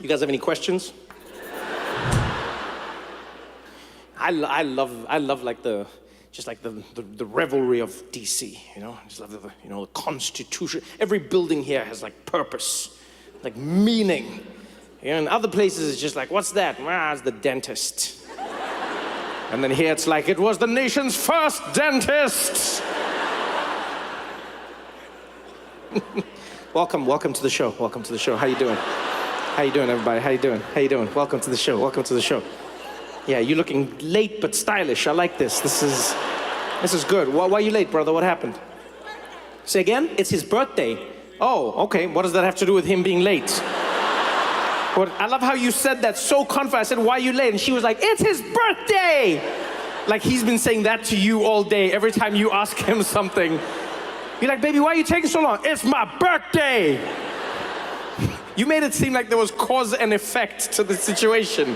You guys have any questions? I love like the revelry of DC, you know? I just love the Constitution. Every building here has like purpose, like meaning. You know, in other places it's just like, what's that? It's the dentist. And then here it's like, it was the nation's first dentist. Welcome to the show. Welcome to the show. How you doing? How you doing, everybody? How you doing? How you doing? Welcome to the show. Welcome to the show. Yeah, you're looking late but stylish. I like this. This is good. Why are you late, brother? What happened? Say again? It's his birthday. Oh, okay. What does that have to do with him being late? But I love how you said that so confident. I said, why are you late? And she was like, it's his birthday. Like he's been saying that to you all day. Every time you ask him something, you're like, baby, why are you taking so long? It's my birthday. You made it seem like there was cause and effect to the situation.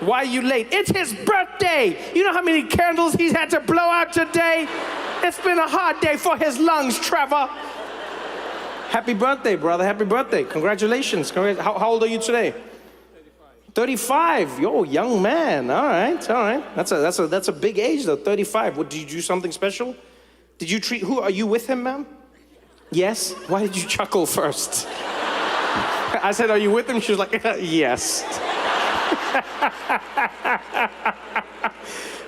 Why are you late? It's his birthday. You know how many candles he's had to blow out today? It's been a hard day for his lungs, Trevor. Happy birthday, brother. Happy birthday. Congratulations. How old are you today? 35. Yo, young man. All right. That's a big age though. 35. What, did you do something special? Did you treat? Who are you with him, ma'am? Yes. Why did you chuckle first? I said, are you with him? She was like, yes.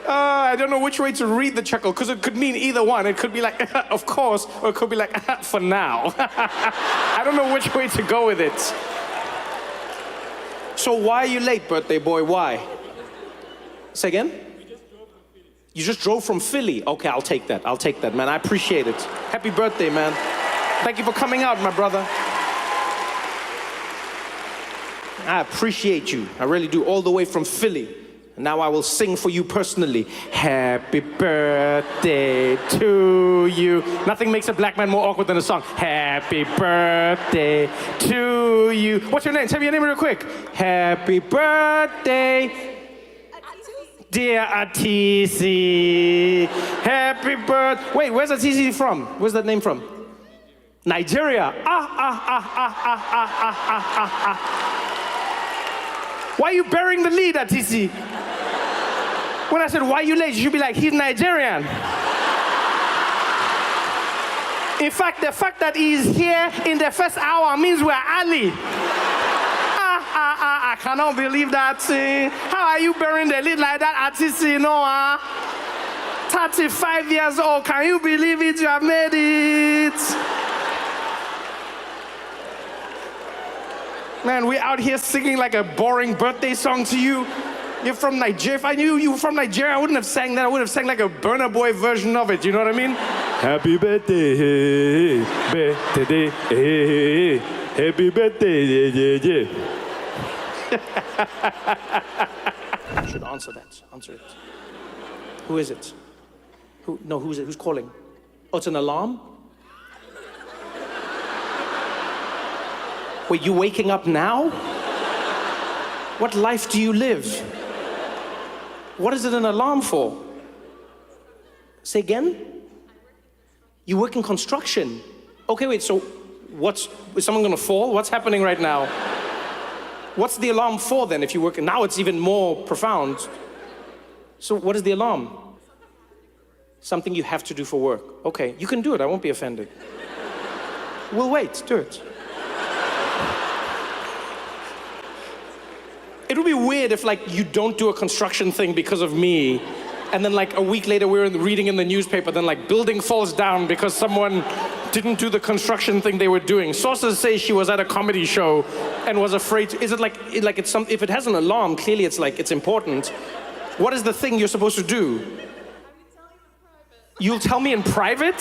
I don't know which way to read the chuckle, because it could mean either one. It could be like, of course, or it could be like, for now. I don't know which way to go with it. So why are you late, birthday boy? Why? Say again? You just drove from Philly? Okay, I'll take that. I'll take that, man. I appreciate it. Happy birthday, man. Thank you for coming out, my brother. I appreciate you. I really do, all the way from Philly. And now I will sing for you personally. Happy birthday to you. Nothing makes a black man more awkward than a song. Happy birthday to you. What's your name? Tell me your name real quick. Happy birthday, dear Atisi. Happy birthday. Wait, where's Atisi from? Where's that name from? Nigeria. Why are you burying the lead, Atisi? When I said, why are you late? You should be like, he's Nigerian. In fact, the fact that he's here in the first hour means we're Ali. I cannot believe that. How are you burying the lead like that, Atisi? No, 35 years old, can you believe it? You have made it. Man, we're out here singing like a boring birthday song to you. You're from Nigeria. If I knew you were from Nigeria, I wouldn't have sang that. I would have sang like a Burna Boy version of it. You know what I mean? Happy birthday, birthday, happy birthday, yeah. You should answer that. Answer it. Who is it? Who's it? Who's calling? Oh, it's an alarm? Wait, you waking up now? What life do you live? What is it an alarm for? Say again? You work in construction. Okay, wait, so is someone gonna fall? What's happening right now? What's the alarm for then if you work? Now it's even more profound. So what is the alarm? Something you have to do for work. Okay, you can do it, I won't be offended. We'll wait, do it. It would be weird if like you don't do a construction thing because of me, and then like a week later we're reading in the newspaper, then like building falls down because someone didn't do the construction thing they were doing. Sources say she was at a comedy show and was afraid to, is it like it's some, if it has an alarm, clearly it's like it's important. What is the thing you're supposed to do? You'll tell me in private?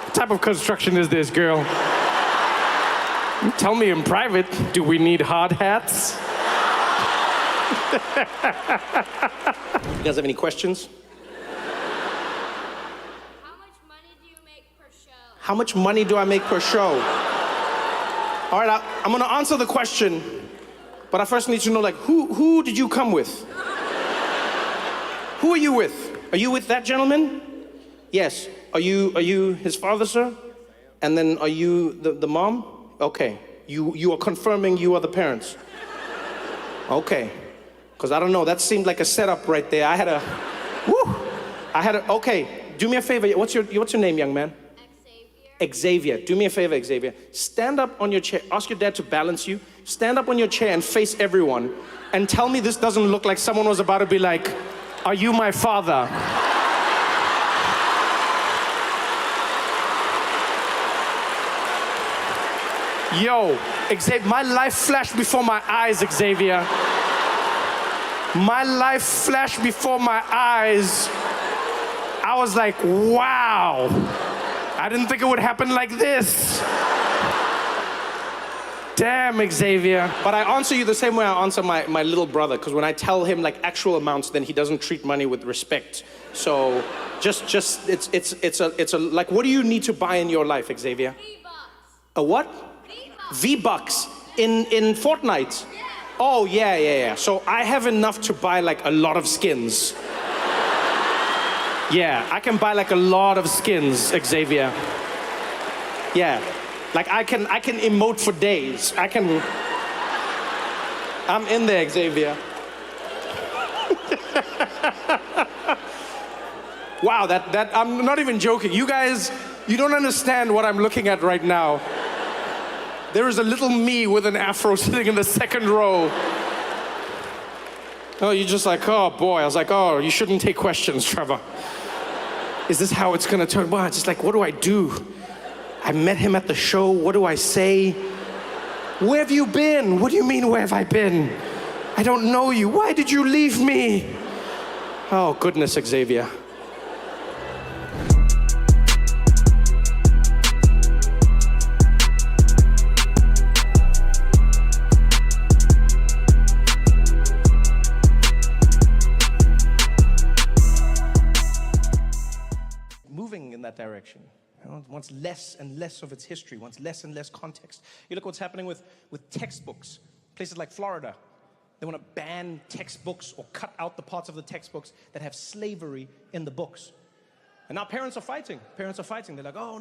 What type of construction is this, girl? Tell me in private, do we need hard hats? You guys have any questions? How much money do you make per show? How much money do I make per show? All right, I'm gonna answer the question, but I first need to know, like, who did you come with? Who are you with? Are you with that gentleman? Yes. Are you his father, sir? And then are you the mom? Okay. You are confirming you are the parents. Okay. Because I don't know, that seemed like a setup right there. Okay, do me a favor. What's your name, young man? Xavier. Do me a favor, Xavier. Stand up on your chair. Ask your dad to balance you. Stand up on your chair and face everyone. And tell me this doesn't look like someone was about to be like, are you my father? Yo, Xavier, my life flashed before my eyes, Xavier. My life flashed before my eyes. I was like, wow. I didn't think it would happen like this. Damn, Xavier. But I answer you the same way I answer my little brother, because when I tell him like actual amounts, then he doesn't treat money with respect. So it's a like, what do you need to buy in your life, Xavier? V-Bucks. A what? V-Bucks in Fortnite. Yeah. Oh, yeah. So I have enough to buy like a lot of skins. Yeah, I can buy like a lot of skins, Xavier. Yeah, like I can emote for days. I'm in there, Xavier. Wow, that I'm not even joking. You guys, you don't understand what I'm looking at right now. There is a little me with an afro sitting in the second row. Oh, you're just like, oh boy. I was like, oh, you shouldn't take questions, Trevor. Is this how it's gonna turn? Well, it's just like, what do I do? I met him at the show. What do I say? Where have you been? What do you mean, where have I been? I don't know you. Why did you leave me? Oh, goodness, Xavier. Moving in that direction. You know, wants less and less of its history, wants less and less context. You look what's happening with textbooks. Places like Florida, they want to ban textbooks or cut out the parts of the textbooks that have slavery in the books. And now parents are fighting. They're like, oh,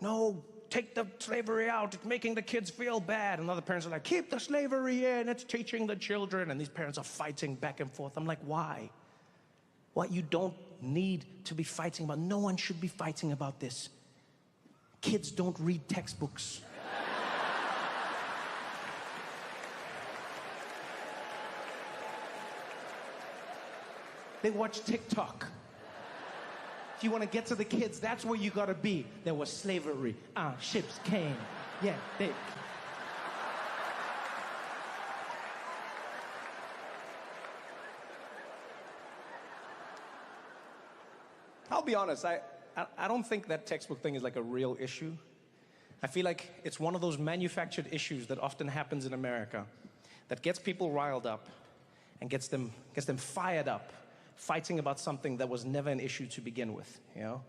no, take the slavery out. It's making the kids feel bad. And other parents are like, keep the slavery in. It's teaching the children. And these parents are fighting back and forth. I'm like, why? What you don't need to be fighting about. No one should be fighting about this. Kids don't read textbooks. They watch TikTok. If you want to get to the kids, that's where you gotta be. There was slavery. Ships came. Yeah, they... I'll be honest, I don't think that textbook thing is like a real issue. I feel like it's one of those manufactured issues that often happens in America that gets people riled up and gets them fired up, fighting about something that was never an issue to begin with, you know?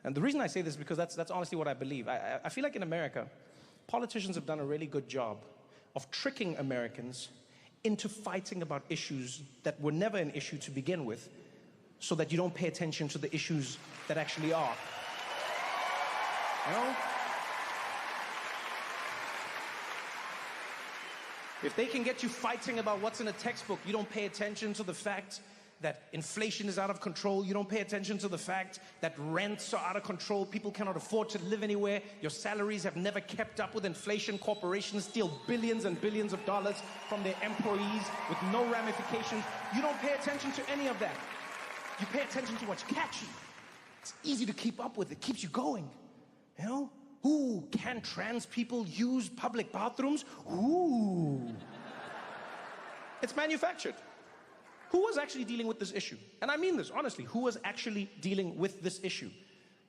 And the reason I say this is because that's honestly what I believe. I feel like in America, politicians have done a really good job of tricking Americans into fighting about issues that were never an issue to begin with, so that you don't pay attention to the issues that actually are. You know? If they can get you fighting about what's in a textbook, you don't pay attention to the fact that inflation is out of control. You don't pay attention to the fact that rents are out of control. People cannot afford to live anywhere. Your salaries have never kept up with inflation. Corporations steal billions and billions of dollars from their employees with no ramifications. You don't pay attention to any of that. You pay attention to what's catchy. It's easy to keep up with. It keeps you going. You know? Ooh, can trans people use public bathrooms? Ooh. It's manufactured. Who was actually dealing with this issue? And I mean this, honestly. Who was actually dealing with this issue?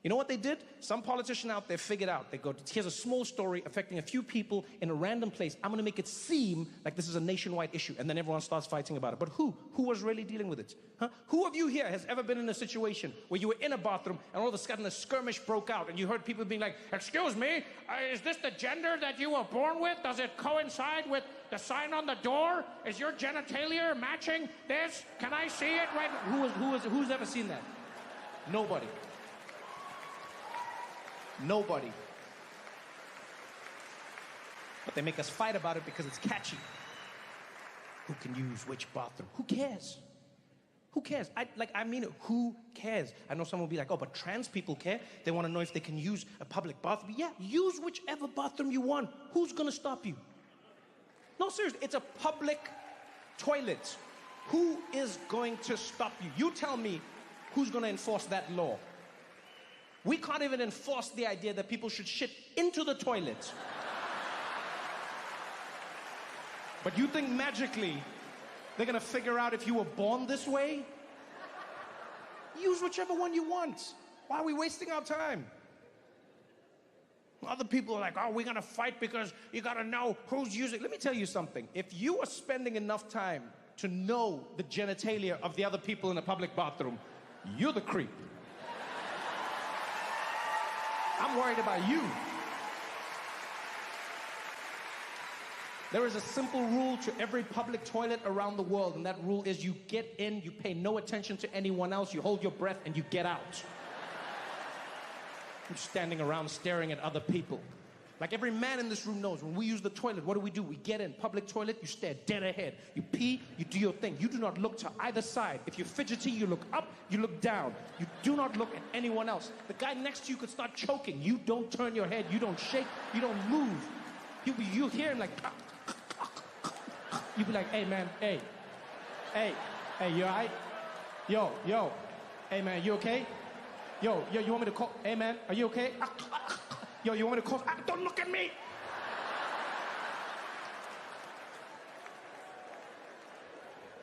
You know what they did? Some politician out there figured out. They go, here's a small story affecting a few people in a random place. I'm going to make it seem like this is a nationwide issue. And then everyone starts fighting about it. But who? Who was really dealing with it? Huh? Who of you here has ever been in a situation where you were in a bathroom and all of a sudden a skirmish broke out and you heard people being like, excuse me, is this the gender that you were born with? Does it coincide with the sign on the door? Is your genitalia matching this? Can I see it right? Who's ever seen that? Nobody. Nobody. But they make us fight about it because it's catchy. Who can use which bathroom? Who cares? Who cares? I mean it, who cares? I know someone will be like, oh, but trans people care. They want to know if they can use a public bathroom. Yeah, use whichever bathroom you want. Who's gonna stop you? No, seriously, it's a public toilet. Who is going to stop you? You tell me who's gonna enforce that law. We can't even enforce the idea that people should shit into the toilet. But you think magically they're gonna figure out if you were born this way? Use whichever one you want. Why are we wasting our time? Other people are like, oh, we're gonna fight because you gotta know who's using. Let me tell you something. If you are spending enough time to know the genitalia of the other people in a public bathroom, you're the creep. I'm worried about you. There is a simple rule to every public toilet around the world, and that rule is you get in, you pay no attention to anyone else, you hold your breath, and you get out. You're standing around staring at other people. Like every man in this room knows, when we use the toilet, what do? We get in, public toilet, you stare dead ahead. You pee, you do your thing. You do not look to either side. If you're fidgety, you look up, you look down. You do not look at anyone else. The guy next to you could start choking. You don't turn your head, you don't shake, you don't move. You hear him like... You be like, hey man, hey, you alright? Yo, hey man, you okay? Yo, you want me to call? Hey man, are you okay? Yo, you want me to call? Don't look at me!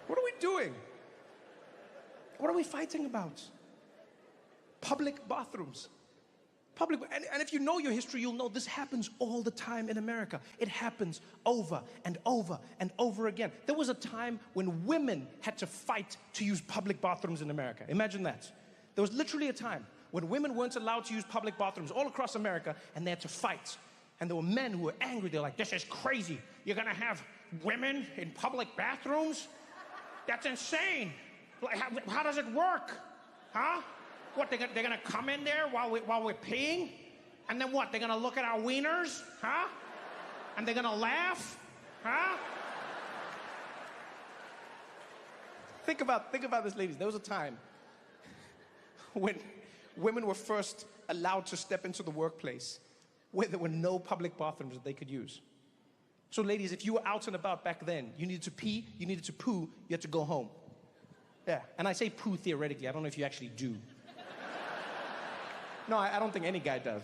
What are we doing? What are we fighting about? Public bathrooms. And if you know your history, you'll know this happens all the time in America. It happens over and over and over again. There was a time when women had to fight to use public bathrooms in America. Imagine that. There was literally a time when women weren't allowed to use public bathrooms all across America, and they had to fight. And there were men who were angry. They're like, this is crazy. You're gonna have women in public bathrooms? That's insane. Like, how does it work? Huh? What, they're gonna come in there while we're peeing? And then what, they're gonna look at our wieners? Huh? And they're gonna laugh? Huh? Think about this, ladies. There was a time when women were first allowed to step into the workplace where there were no public bathrooms that they could use. So ladies, if you were out and about back then, you needed to pee, you needed to poo, you had to go home. Yeah, and I say poo theoretically, I don't know if you actually do. No, I don't think any guy does.